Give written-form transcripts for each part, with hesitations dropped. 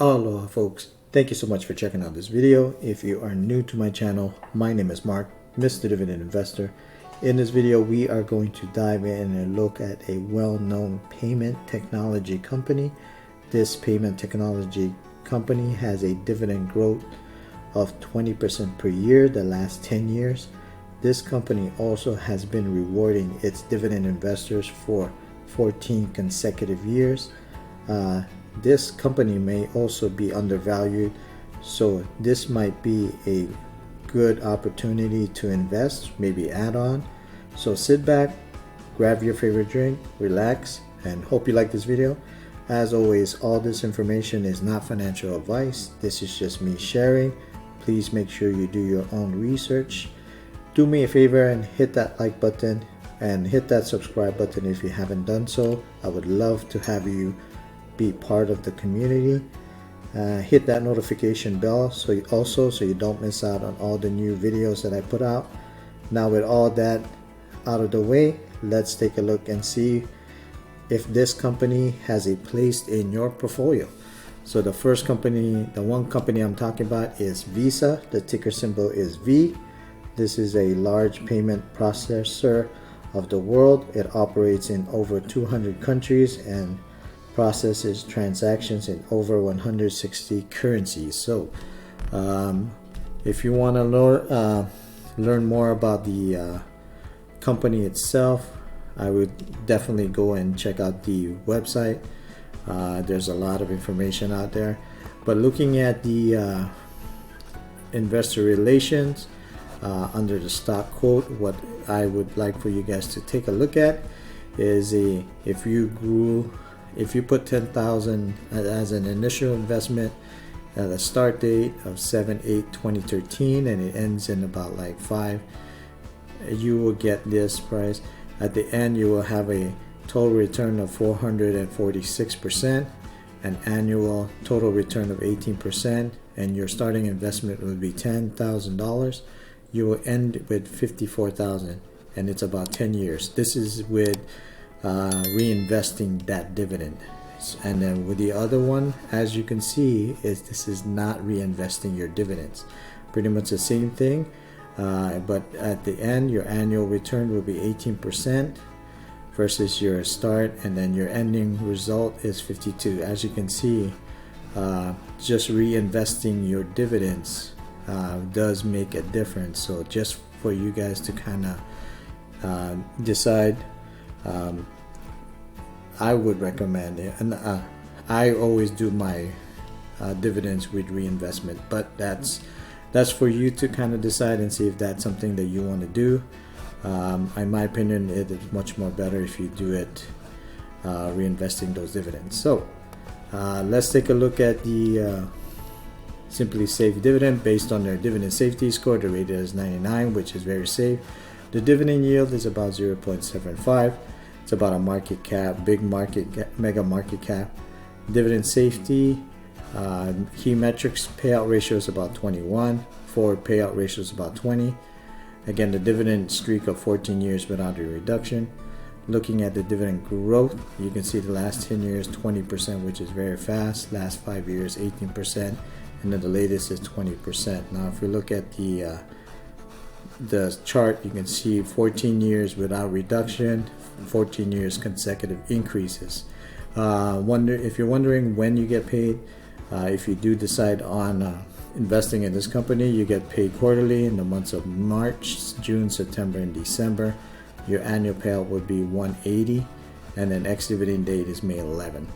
Aloha folks, thank you so much for checking out this video. If you are new to my channel, my name is Mark, Mr. Dividend Investor. In this video, we are going to dive in and look at a well-known payment technology company. This payment technology company has a dividend growth of 20% per year the last 10 years. This company also has been rewarding its dividend investors for 14 consecutive years. This company may also be undervalued, so this might be a good opportunity to invest, maybe add on. So sit back, grab your favorite drink, relax, and hope you like this video. As always, all this information is not financial advice. This is just me sharing. Please make sure you do your own research. Do me a favor and hit that like button and hit that subscribe button if you haven't done so. I would love to have you be part of the community. Hit that notification bell so you don't miss out on all the new videos that I put out. Now with all that out of the way, let's take a look and see if this company has a place in your portfolio. So the first company, the one company I'm talking about is Visa. The ticker symbol is V. This is a large payment processor of the world. It operates in over 200 countries and processes transactions in over 160 currencies. So if you want to learn more about the company itself, I would definitely go and check out the website. There's a lot of information out there, but looking at the investor relations under the stock quote, what I would like for you guys to take a look at is if you put 10,000 as an initial investment at a start date of 7/8/2013 and it ends in about like 5, you will get this price. At the end, you will have a total return of 446%, an annual total return of 18%, and your starting investment would be $10,000. You will end with $54,000, and it's about 10 years. This is with reinvesting that dividend. And then with the other one, as you can see, this is not reinvesting your dividends. Pretty much the same thing, but at the end, your annual return will be 18% versus your start, and then your ending result is 52. As you can see, just reinvesting your dividends does make a difference. So just for you guys to kind of decide, I would recommend it, and I always do my dividends with reinvestment, but that's for you to kind of decide and see if that's something that you want to do. In my opinion, it is much more better if you do it reinvesting those dividends. So let's take a look at the Simply Safe dividend based on their dividend safety score. The rating is 99, which is very safe. The dividend yield is about 0.75. It's about a market cap, mega market cap. Dividend safety, key metrics, payout ratio is about 21. Forward payout ratio is about 20. Again, the dividend streak of 14 years without a reduction. Looking at the dividend growth, you can see the last 10 years, 20%, which is very fast. Last 5 years, 18%. And then the latest is 20%. Now, if we look at the chart, you can see 14 years without reduction, 14 years consecutive increases. If you're wondering when you get paid, if you do decide on investing in this company, you get paid quarterly in the months of March, June, September, and December. Your annual payout would be $180, and then ex-dividend date is May 11.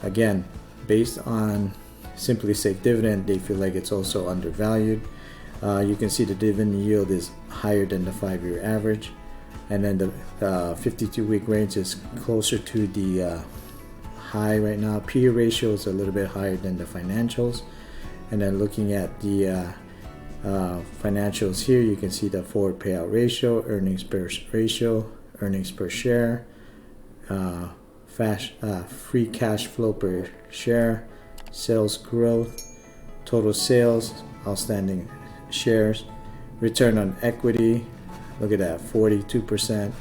Again, based on Simply Safe dividend, they feel like it's also undervalued. You can see the dividend yield is higher than the 5-year average, and then the 52-week range is closer to the high right now. PE ratio is a little bit higher than the financials. And then looking at the financials here, you can see the forward payout ratio, earnings per ratio, earnings per share, free cash flow per share, sales growth, total sales, outstanding shares, return on equity, look at that, 42%,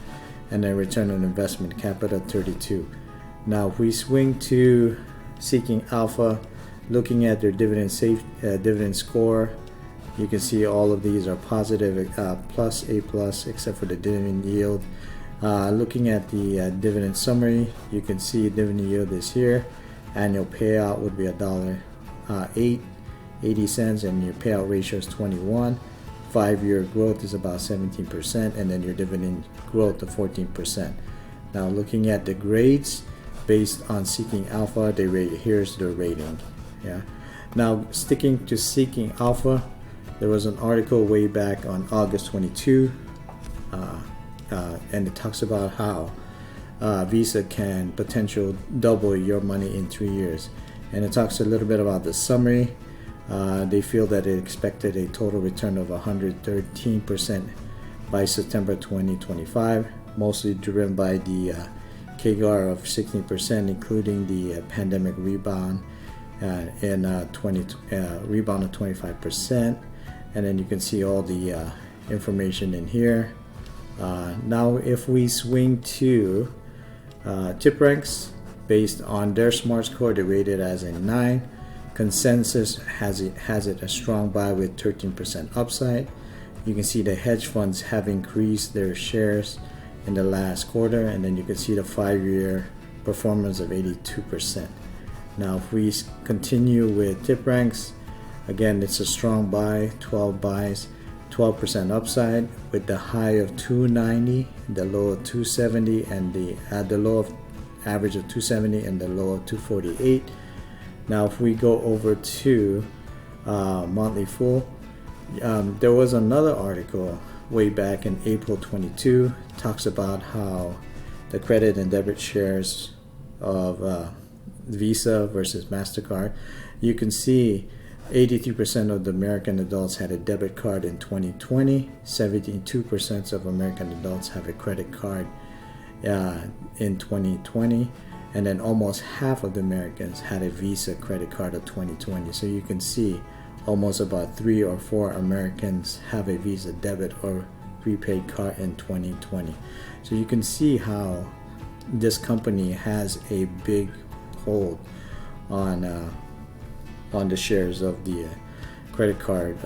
and then return on investment capital, 32. Now if we swing to Seeking Alpha, looking at their dividend score, you can see all of these are positive, plus, A plus, except for the dividend yield. Looking at the dividend summary, you can see dividend yield is here. Annual payout would be $1.80, and your payout ratio is 21. 5-year growth is about 17%, and then your dividend growth of 14%. Now looking at the grades based on Seeking Alpha, they rate, here's their rating. Yeah. Now sticking to Seeking Alpha, there was an article way back on August 22, and it talks about how Visa can potentially double your money in 3 years, and it talks a little bit about the summary. They feel that it expected a total return of 113% by September 2025, mostly driven by the CAGR of 16%, including the pandemic rebound rebound of 25%. And then you can see all the information in here. Now if we swing to tip ranks, based on their smart score, they rated as a 9. Consensus has it a strong buy with 13% upside. You can see the hedge funds have increased their shares in the last quarter, and then you can see the 5-year performance of 82%. Now if we continue with tip ranks, again it's a strong buy, 12 buys, 12% upside with the high of 290, the low of 270, and the low of average of 270 and the low of 248. Now if we go over to Motley Fool, there was another article way back in April 22, talks about how the credit and debit shares of Visa versus MasterCard. You can see 83% of the American adults had a debit card in 2020, 72% of American adults have a credit card in 2020, and then almost half of the Americans had a Visa credit card of 2020. So you can see almost about 3 or 4 Americans have a Visa debit or prepaid card in 2020. So you can see how this company has a big hold on the shares of the credit card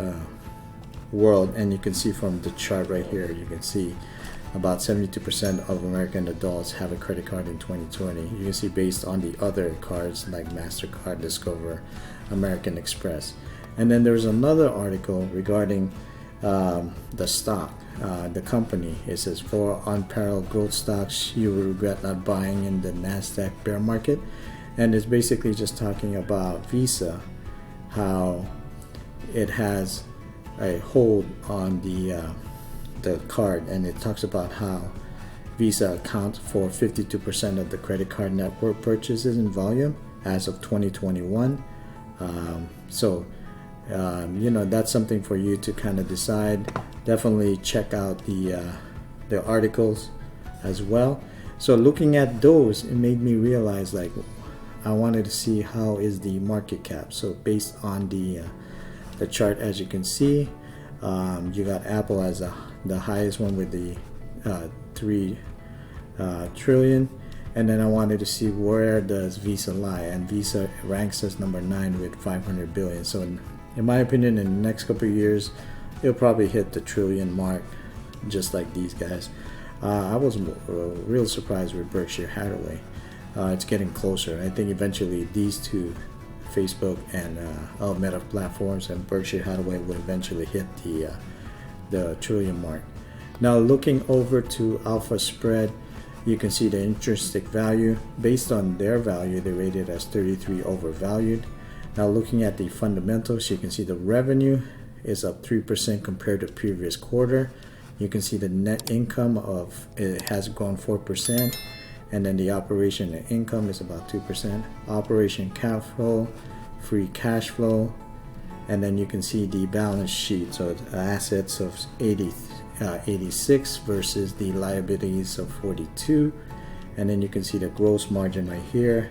world. And you can see from the chart right here, you can see about 72% of American adults have a credit card in 2020. You can see based on the other cards like MasterCard, Discover, American Express. And then there's another article regarding the stock, the company. It says, for unparalleled growth stocks you will regret not buying in the NASDAQ bear market. And it's basically just talking about Visa, how it has a hold on the card, and it talks about how Visa accounts for 52% of the credit card network purchases in volume as of 2021. That's something for you to kind of decide. Definitely check out the articles as well. So looking at those, it made me realize, like, I wanted to see how is the market cap. So based on the chart, as you can see, you got Apple as the highest one with the 3 trillion, and then I wanted to see where does Visa lie, and Visa ranks as number 9 with 500 billion. So in my opinion, in the next couple of years, it'll probably hit the trillion mark, just like these guys. I was real surprised with Berkshire Hathaway. It's getting closer. I think eventually these two, Facebook and Meta platforms and Berkshire Hathaway, will eventually hit the trillion mark. Now looking over to Alpha Spread, you can see the intrinsic value. Based on their value, they rated as 33 overvalued. Now looking at the fundamentals, you can see the revenue is up 3% compared to previous quarter. You can see the net income it has grown 4%, and then the operation income is about 2%. Operation cash flow, free cash flow, and then you can see the balance sheet. So assets of 86 versus the liabilities of 42, and then you can see the gross margin right here.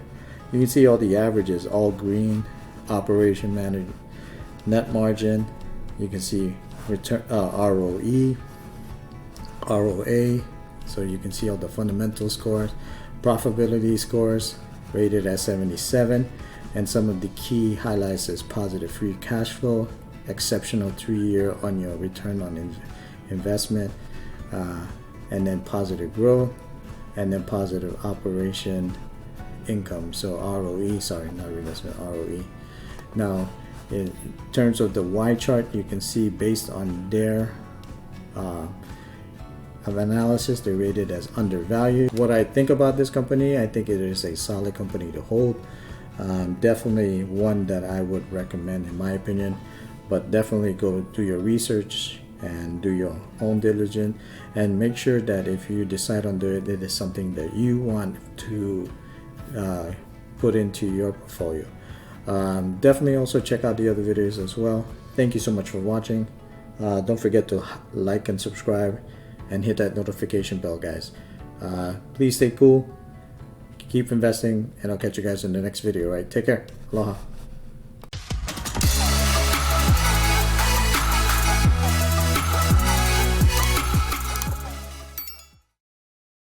You can see all the averages, all green. Operation manager, net margin. You can see return, ROE, ROA. So you can see all the fundamental scores, profitability scores rated at 77. And some of the key highlights is positive free cash flow, exceptional 3-year on your return on investment, and then positive growth, and then positive operation income. So ROE, sorry, not reinvestment, ROE. Now, in terms of the Y chart, you can see based on their analysis, they're rated as undervalued. What I think about this company, I think it is a solid company to hold. Definitely one that I would recommend in my opinion, but definitely go do your research and do your own diligence, and make sure that if you decide on it, it is something that you want to put into your portfolio. Definitely also check out the other videos as well. Thank you so much for watching. Don't forget to like and subscribe and hit that notification bell, guys. Please stay cool, keep investing, and I'll catch you guys in the next video. Right, take care. Aloha.